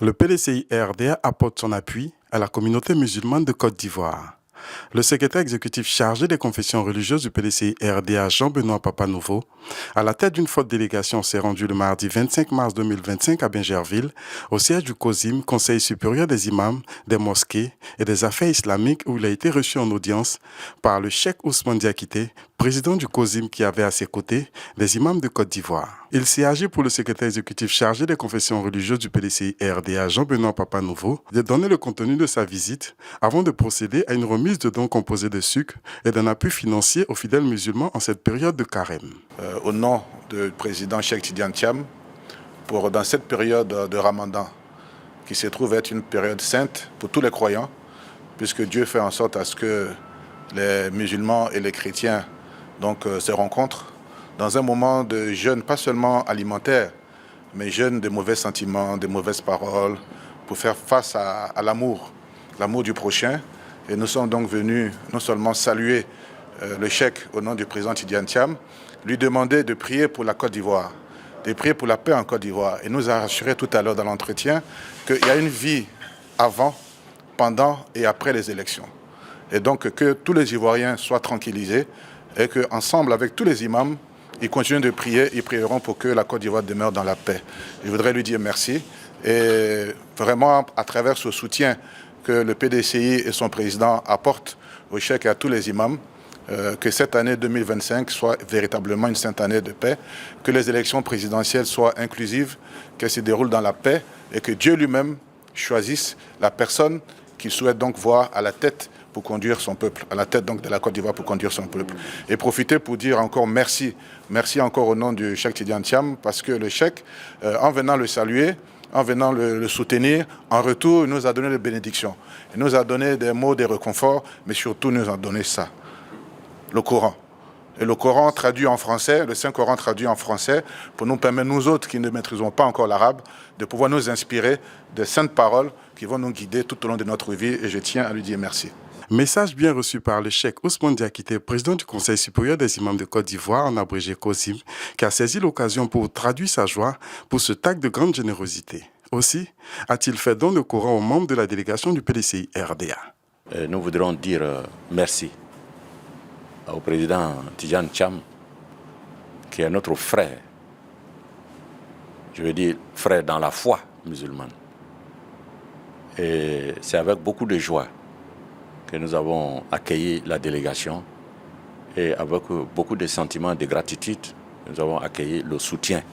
Le PDCI-RDA apporte son appui à la communauté musulmane de Côte d'Ivoire. Le secrétaire exécutif chargé des confessions religieuses du PDCI-RDA, Jean-Benoît Papanouveau, à la tête d'une forte délégation, s'est rendu le mardi 25 mars 2025 à Bingerville, au siège du COSIM, Conseil supérieur des imams, des mosquées et des affaires islamiques, où il a été reçu en audience par le cheikh Ousmane Diakité, président du COSIM, qui avait à ses côtés des imams de Côte d'Ivoire. Il s'est agi pour le secrétaire exécutif chargé des confessions religieuses du PDCI-RDA, Jean-Benoît Papanouveau, de donner le contenu de sa visite avant de procéder à une remise de dons composés de sucre et d'un appui financier aux fidèles musulmans en cette période de carême. Au nom du président Cheikh Tidiane Thiam, dans cette période de Ramadan, qui se trouve être une période sainte pour tous les croyants, puisque Dieu fait en sorte à ce que les musulmans et les chrétiens se rencontrent dans un moment de jeûne, pas seulement alimentaire, mais jeûne de mauvais sentiments, de mauvaises paroles, pour faire face à l'amour du prochain. Et nous sommes donc venus non seulement saluer le cheikh au nom du président Tidiane Thiam, lui demander de prier pour la Côte d'Ivoire, de prier pour la paix en Côte d'Ivoire. Et nous a rassuré tout à l'heure dans l'entretien qu'il y a une vie avant, pendant et après les élections. Et donc que tous les Ivoiriens soient tranquillisés et qu'ensemble avec tous les imams, ils continuent de prier, ils prieront pour que la Côte d'Ivoire demeure dans la paix. Je voudrais lui dire merci et vraiment à travers ce soutien que le PDCI et son président apportent au cheikh et à tous les imams, que cette année 2025 soit véritablement une sainte année de paix, que les élections présidentielles soient inclusives, qu'elles se déroulent dans la paix et que Dieu lui-même choisisse la personne qu'il souhaite donc voir à la tête pour conduire son peuple, à la tête donc de la Côte d'Ivoire pour conduire son peuple. Et profiter pour dire encore merci, merci encore au nom du cheikh Tidiane Thiam, parce que le cheikh, en venant le saluer, en venant le soutenir, en retour, il nous a donné des bénédictions. Il nous a donné des mots de réconfort, mais surtout, il nous a donné ça, le Coran. Et le Coran traduit en français, le Saint-Coran traduit en français, pour nous permettre, nous autres qui ne maîtrisons pas encore l'arabe, de pouvoir nous inspirer de saintes paroles qui vont nous guider tout au long de notre vie. Et je tiens à lui dire merci. Message bien reçu par le cheikh Ousmane Diakité, président du Conseil supérieur des imams de Côte d'Ivoire, en abrégé COSIM, qui a saisi l'occasion pour traduire sa joie pour ce acte de grande générosité. Aussi, a-t-il fait don de Coran aux membres de la délégation du PDCI-RDA. Nous voudrions dire merci au président Tidiane Thiam, qui est notre frère. Je veux dire frère dans la foi musulmane. Et c'est avec beaucoup de joie que nous avons accueilli la délégation et avec beaucoup de sentiments de gratitude, nous avons accueilli le soutien.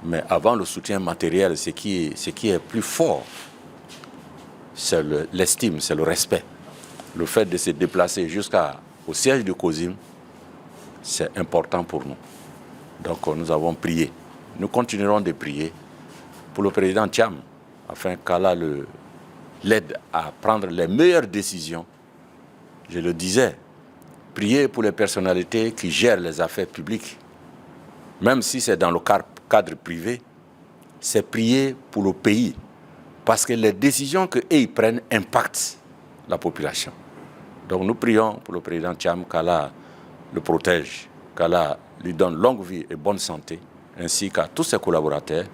Mais avant le soutien matériel, ce qui est plus fort, c'est l'estime, c'est le respect. Le fait de se déplacer jusqu'au siège du COSIM, c'est important pour nous. Donc nous avons prié. Nous continuerons de prier pour le président Thiam, afin qu'Allah l'aide à prendre les meilleures décisions. Je le disais, prier pour les personnalités qui gèrent les affaires publiques, même si c'est dans le cadre privé, c'est prier pour le pays, parce que les décisions qu'ils prennent impactent la population. Donc nous prions pour le président Thiam, qu'Allah le protège, qu'Allah lui donne longue vie et bonne santé, ainsi qu'à tous ses collaborateurs.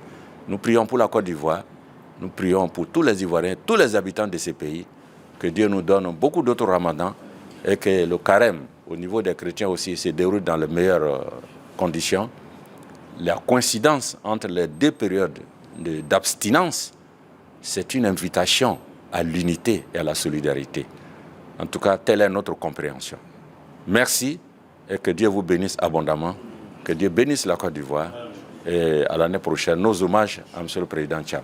Nous prions pour la Côte d'Ivoire. Nous prions pour tous les Ivoiriens, tous les habitants de ces pays, que Dieu nous donne beaucoup d'autres ramadans et que le carême, au niveau des chrétiens aussi, se déroule dans les meilleures conditions. La coïncidence entre les deux périodes d'abstinence, c'est une invitation à l'unité et à la solidarité. En tout cas, telle est notre compréhension. Merci et que Dieu vous bénisse abondamment, que Dieu bénisse la Côte d'Ivoire et à l'année prochaine, nos hommages à M. le Président Thiam.